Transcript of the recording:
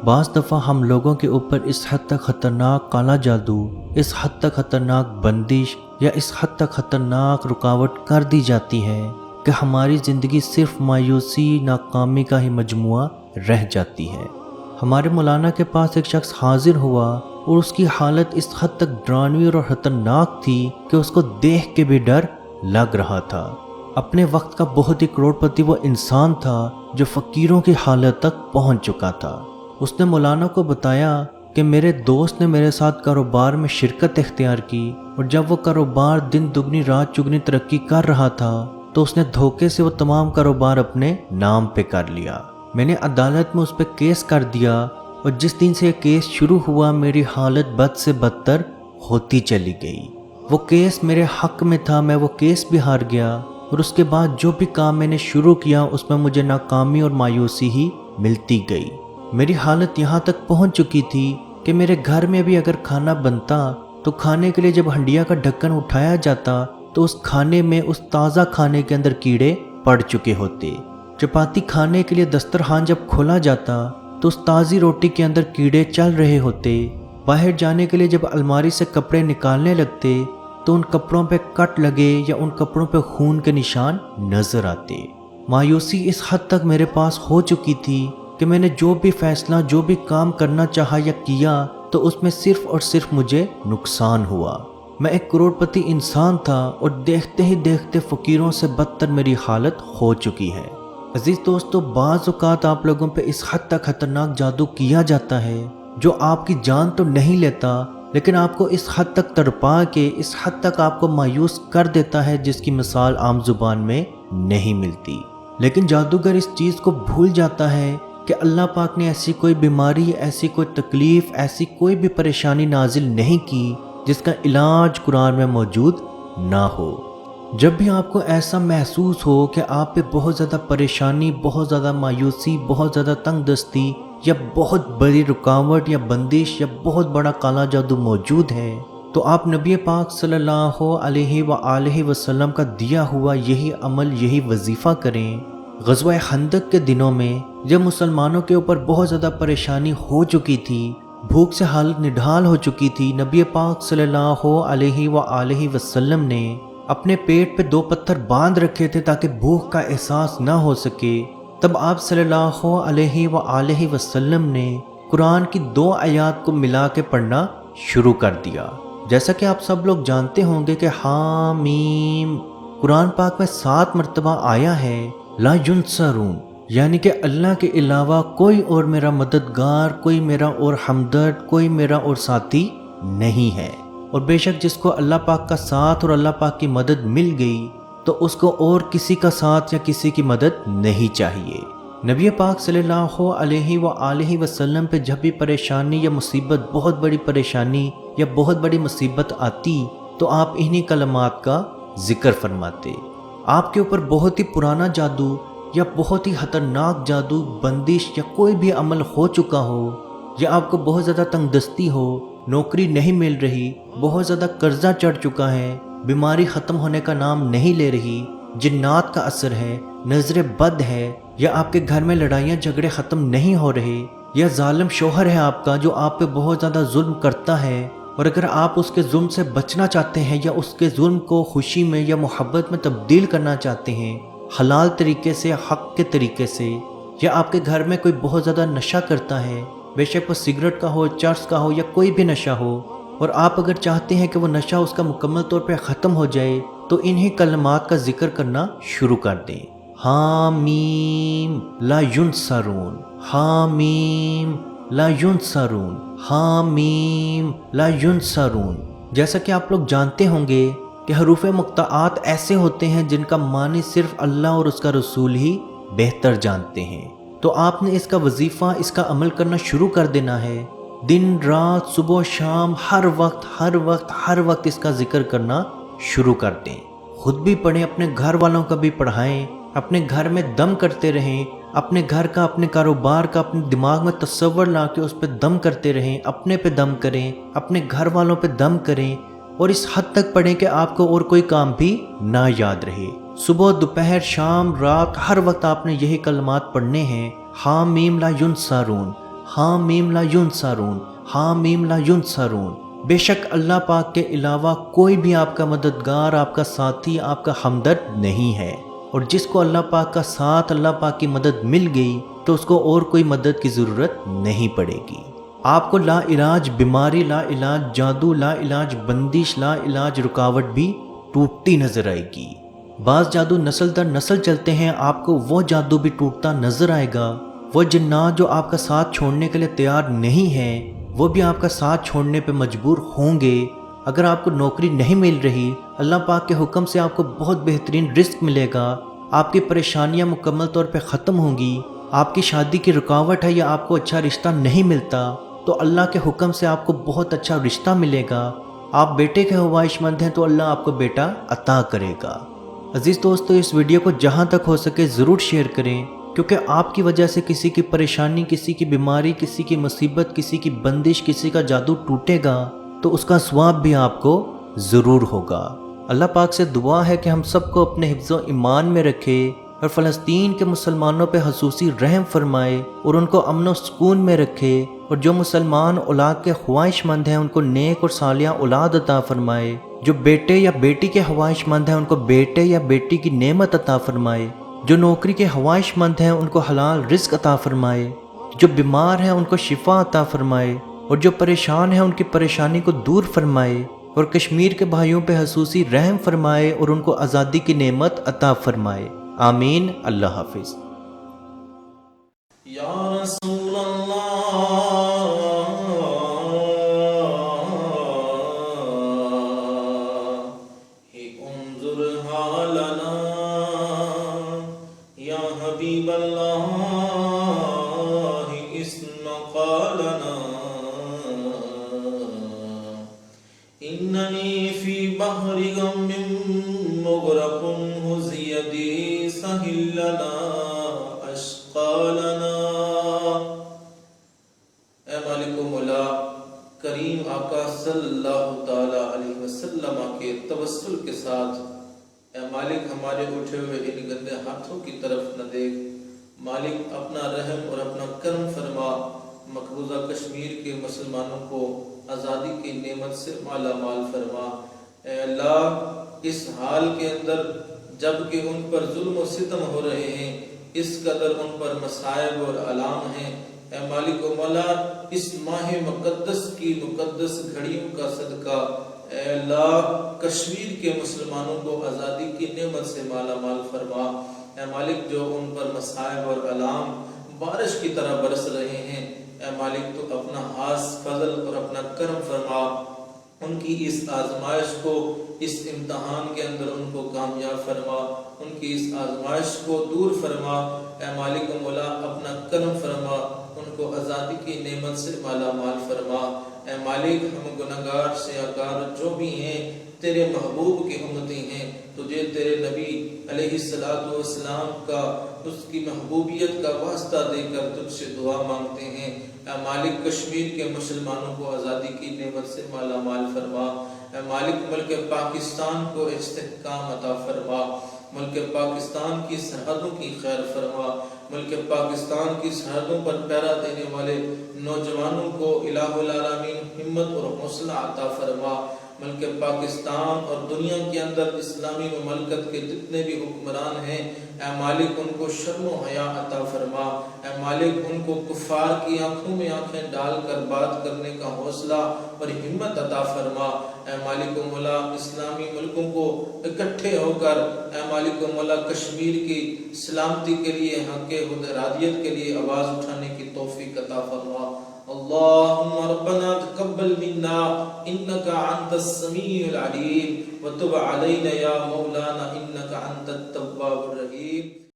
بعض دفعہ ہم لوگوں کے اوپر اس حد تک خطرناک کالا جادو، اس حد تک خطرناک بندش یا اس حد تک خطرناک رکاوٹ کر دی جاتی ہے کہ ہماری زندگی صرف مایوسی، ناکامی کا ہی مجموعہ رہ جاتی ہے۔ ہمارے مولانا کے پاس ایک شخص حاضر ہوا اور اس کی حالت اس حد تک ڈراؤنی اور خطرناک تھی کہ اس کو دیکھ کے بھی ڈر لگ رہا تھا۔ اپنے وقت کا بہت ہی کروڑ پتی وہ انسان تھا جو فقیروں کی حالت تک پہنچ چکا تھا۔ اس نے مولانا کو بتایا کہ میرے دوست نے میرے ساتھ کاروبار میں شرکت اختیار کی، اور جب وہ کاروبار دن دگنی رات چگنی ترقی کر رہا تھا تو اس نے دھوکے سے وہ تمام کاروبار اپنے نام پہ کر لیا۔ میں نے عدالت میں اس پہ کیس کر دیا، اور جس دن سے یہ کیس شروع ہوا میری حالت بد سے بدتر ہوتی چلی گئی۔ وہ کیس میرے حق میں تھا، میں وہ کیس بھی ہار گیا، اور اس کے بعد جو بھی کام میں نے شروع کیا اس میں مجھے ناکامی اور مایوسی ہی ملتی گئی۔ میری حالت یہاں تک پہنچ چکی تھی کہ میرے گھر میں بھی اگر کھانا بنتا تو کھانے کے لیے جب ہنڈیا کا ڈھکن اٹھایا جاتا تو اس کھانے میں، اس تازہ کھانے کے اندر کیڑے پڑ چکے ہوتے۔ چپاتی کھانے کے لیے دسترخوان جب کھولا جاتا تو اس تازی روٹی کے اندر کیڑے چل رہے ہوتے۔ باہر جانے کے لیے جب الماری سے کپڑے نکالنے لگتے تو ان کپڑوں پہ کٹ لگے یا ان کپڑوں پہ خون کے نشان نظر آتے۔ مایوسی اس حد تک میرے پاس ہو چکی تھی کہ میں نے جو بھی فیصلہ، جو بھی کام کرنا چاہا یا کیا تو اس میں صرف اور صرف مجھے نقصان ہوا۔ میں ایک کروڑ پتی انسان تھا اور دیکھتے ہی دیکھتے فقیروں سے بدتر میری حالت ہو چکی ہے۔ عزیز دوستو، بعض اوقات آپ لوگوں پہ اس حد تک خطرناک جادو کیا جاتا ہے جو آپ کی جان تو نہیں لیتا، لیکن آپ کو اس حد تک تڑپا کے، اس حد تک آپ کو مایوس کر دیتا ہے جس کی مثال عام زبان میں نہیں ملتی۔ لیکن جادوگر اس چیز کو بھول جاتا ہے کہ اللہ پاک نے ایسی کوئی بیماری، ایسی کوئی تکلیف، ایسی کوئی بھی پریشانی نازل نہیں کی جس کا علاج قرآن میں موجود نہ ہو۔ جب بھی آپ کو ایسا محسوس ہو کہ آپ پہ بہت زیادہ پریشانی، بہت زیادہ مایوسی، بہت زیادہ تنگ دستی یا بہت بڑی رکاوٹ یا بندش یا بہت بڑا کالا جادو موجود ہے، تو آپ نبی پاک صلی اللہ علیہ وآلہ وسلم کا دیا ہوا یہی عمل، یہی وظیفہ کریں۔ غزوہ خندق کے دنوں میں جب مسلمانوں کے اوپر بہت زیادہ پریشانی ہو چکی تھی، بھوک سے حالت نڈھال ہو چکی تھی، نبی پاک صلی اللہ علیہ وآلہ وسلم نے اپنے پیٹ پہ 2 پتھر باندھ رکھے تھے تاکہ بھوک کا احساس نہ ہو سکے۔ تب آپ صلی اللہ علیہ وآلہ وسلم نے قرآن کی 2 آیات کو ملا کے پڑھنا شروع کر دیا۔ جیسا کہ آپ سب لوگ جانتے ہوں گے کہ حامیم قرآن پاک میں 7 مرتبہ آیا ہے، لا ینصرون، یعنی کہ اللہ کے علاوہ کوئی اور میرا مددگار، کوئی میرا اور ہمدرد، کوئی میرا اور ساتھی نہیں ہے۔ اور بے شک جس کو اللہ پاک کا ساتھ اور اللہ پاک کی مدد مل گئی تو اس کو اور کسی کا ساتھ یا کسی کی مدد نہیں چاہیے۔ نبی پاک صلی اللہ علیہ وآلہ وسلم پہ جب بھی پریشانی یا مصیبت، بہت بڑی پریشانی یا بہت بڑی مصیبت آتی تو آپ انہی کلمات کا ذکر فرماتے۔ آپ کے اوپر بہت ہی پرانا جادو یا بہت ہی خطرناک جادو، بندش یا کوئی بھی عمل ہو چکا ہو، یا آپ کو بہت زیادہ تنگ دستی ہو، نوکری نہیں مل رہی، بہت زیادہ قرضہ چڑھ چکا ہے، بیماری ختم ہونے کا نام نہیں لے رہی، جنات کا اثر ہے، نظر بد ہے، یا آپ کے گھر میں لڑائیاں جھگڑے ختم نہیں ہو رہے، یا ظالم شوہر ہے آپ کا جو آپ پہ بہت زیادہ ظلم کرتا ہے، اور اگر آپ اس کے ظلم سے بچنا چاہتے ہیں یا اس کے ظلم کو خوشی میں یا محبت میں تبدیل کرنا چاہتے ہیں، حلال طریقے سے، حق کے طریقے سے، یا آپ کے گھر میں کوئی بہت زیادہ نشہ کرتا ہے، بے شک وہ سگریٹ کا ہو، چرس کا ہو یا کوئی بھی نشہ ہو، اور آپ اگر چاہتے ہیں کہ وہ نشہ اس کا مکمل طور پہ ختم ہو جائے تو انہی کلمات کا ذکر کرنا شروع کر دیں۔ حامیم لا ینصرون، حامیم لا ینصرون، حامیم لا ینصرون۔ جیسا کہ آپ لوگ جانتے ہوں گے کہ حروف مقطعات ایسے ہوتے ہیں جن کا معنی صرف اللہ اور اس کا رسول ہی بہتر جانتے ہیں، تو آپ نے اس کا وظیفہ، اس کا عمل کرنا شروع کر دینا ہے۔ دن رات، صبح شام، ہر وقت اس کا ذکر کرنا شروع کر دیں۔ خود بھی پڑھیں، اپنے گھر والوں کا بھی پڑھائیں، اپنے گھر میں دم کرتے رہیں، اپنے گھر کا، اپنے کاروبار کا اپنے دماغ میں تصور لا کے اس پہ دم کرتے رہیں، اپنے پہ دم کریں، اپنے گھر والوں پہ دم کریں، اور اس حد تک پڑھیں کہ آپ کو اور کوئی کام بھی نہ یاد رہے۔ صبح، دوپہر، شام، رات، ہر وقت آپ نے یہی کلمات پڑھنے ہیں۔ حامیم لا ینصرون، حامیم لا ینصرون، حامیم لا ینصرون۔ بے شک اللہ پاک کے علاوہ کوئی بھی آپ کا مددگار، آپ کا ساتھی، آپ کا ہمدرد نہیں ہے، اور جس کو اللہ پاک کا ساتھ، اللہ پاک کی مدد مل گئی تو اس کو اور کوئی مدد کی ضرورت نہیں پڑے گی۔ آپ کو لا علاج بیماری، لا علاج جادو، لا علاج بندش، لا علاج رکاوٹ بھی ٹوٹتی نظر آئے گی۔ بعض جادو نسل در نسل چلتے ہیں، آپ کو وہ جادو بھی ٹوٹتا نظر آئے گا۔ وہ جنات جو آپ کا ساتھ چھوڑنے کے لیے تیار نہیں ہیں، وہ بھی آپ کا ساتھ چھوڑنے پہ مجبور ہوں گے۔ اگر آپ کو نوکری نہیں مل رہی، اللہ پاک کے حکم سے آپ کو بہت بہترین رزق ملے گا، آپ کی پریشانیاں مکمل طور پہ ختم ہوں گی۔ آپ کی شادی کی رکاوٹ ہے یا آپ کو اچھا رشتہ نہیں ملتا، تو اللہ کے حکم سے آپ کو بہت اچھا رشتہ ملے گا۔ آپ بیٹے کے خواہش مند ہیں تو اللہ آپ کو بیٹا عطا کرے گا۔ عزیز دوستو، اس ویڈیو کو جہاں تک ہو سکے ضرور شیئر کریں، کیونکہ آپ کی وجہ سے کسی کی پریشانی، کسی کی بیماری، کسی کی مصیبت، کسی کی بندش، کسی کا جادو ٹوٹے گا تو اس کا ثواب بھی آپ کو ضرور ہوگا۔ اللہ پاک سے دعا ہے کہ ہم سب کو اپنے حفظ و ایمان میں رکھے اور فلسطین کے مسلمانوں پہ خصوصی رحم فرمائے اور ان کو امن و سکون میں رکھے، اور جو مسلمان اولاد کے خواہش مند ہیں ان کو نیک اور صالحہ اولاد عطا فرمائے، جو بیٹے یا بیٹی کے خواہش مند ہیں ان کو بیٹے یا بیٹی کی نعمت عطا فرمائے، جو نوکری کے خواہش مند ہیں ان کو حلال رزق عطا فرمائے، جو بیمار ہیں ان کو شفا عطا فرمائے، اور جو پریشان ہیں ان کی پریشانی کو دور فرمائے، اور کشمیر کے بھائیوں پہ خصوصی رحم فرمائے اور ان کو آزادی کی نعمت عطا فرمائے۔ آمین۔ اللہ حافظ۔ یا رسول اللہ انظر حالنا، یا حبیب اللہ اسمع قالنا، اننی فی بحر غم مغرق حزی یدی سہل لنا اشقالنا۔ اے مالک و مولا کریم آقا صلی اللہ تعالی علیہ وسلم کے توسل کے ساتھ، اے مالک ہمارے اٹھے ہوئے ان گندے ہاتھوں کی طرف نہ دیکھ، مالک اپنا رحم اور اپنا کرم فرما، مقبوضہ کشمیر کے مسلمانوں کو آزادی کی نعمت سے مالا مال فرما۔ اے اللہ اس حال کے اندر جب کہ ان پر ظلم و ستم ہو رہے ہیں، اس قدر ان پر مصائب اور آلام ہیں، اے مالک و مولا اس ماہ مقدس کی مقدس گھڑیوں کا صدقہ اے اللہ کشمیر کے مسلمانوں کو آزادی کی نعمت سے مالا مال فرما۔ اے مالک جو ان پر مصائب اور آلام بارش کی طرح برس رہے ہیں، اے مالک تو اپنا خاص فضل اور اپنا کرم فرما، ان کی اس آزمائش کو، اس امتحان کے اندر ان کو کامیاب فرما، ان کی اس آزمائش کو دور فرما۔ اے مالک و مولا اپنا کرم فرما، ان کو آزادی کی نعمت سے مالا مال فرما۔ اے مالک ہم گناہگار سیاہکار جو بھی ہیں تیرے محبوب کی امتی ہیں، تجھے تیرے نبی علیہ السلام کا، اس کی محبوبیت کا واسطہ دے کر تجھ سے دعا مانگتے ہیں۔ اے مالک کشمیر کے مسلمانوں کو آزادی کی نعمت سے مالا مال فرما۔ اے مالک ملک پاکستان کو استحکام عطا فرما، ملک پاکستان کی سرحدوں کی خیر فرما، ملک پاکستان کی سرحدوں پر پہرا دینے والے نوجوانوں کو الہ العالمین ہمت اور حوصلہ عطا فرما۔ ملک پاکستان اور دنیا کے اندر اسلامی مملکت کے جتنے بھی حکمران ہیں، اے مالک ان کو شرم و حیا عطا فرما۔ اے مالک ان کو کفار کی آنکھوں میں آنکھیں ڈال کر بات کرنے کا حوصلہ اور ہمت عطا فرما۔ اے مالک و مولا اسلامی ملکوں کو اکٹھے ہو کر اے مالک و مولا کشمیر کی سلامتی کے لیے، حق ارادیت کے لیے آواز اٹھانے کی توفیق عطا فرما۔ اللہم ربنا تقبل منا انکا انت السمیع العلیم وتب علینا یا مولانا انکا انت التواب الرحیم۔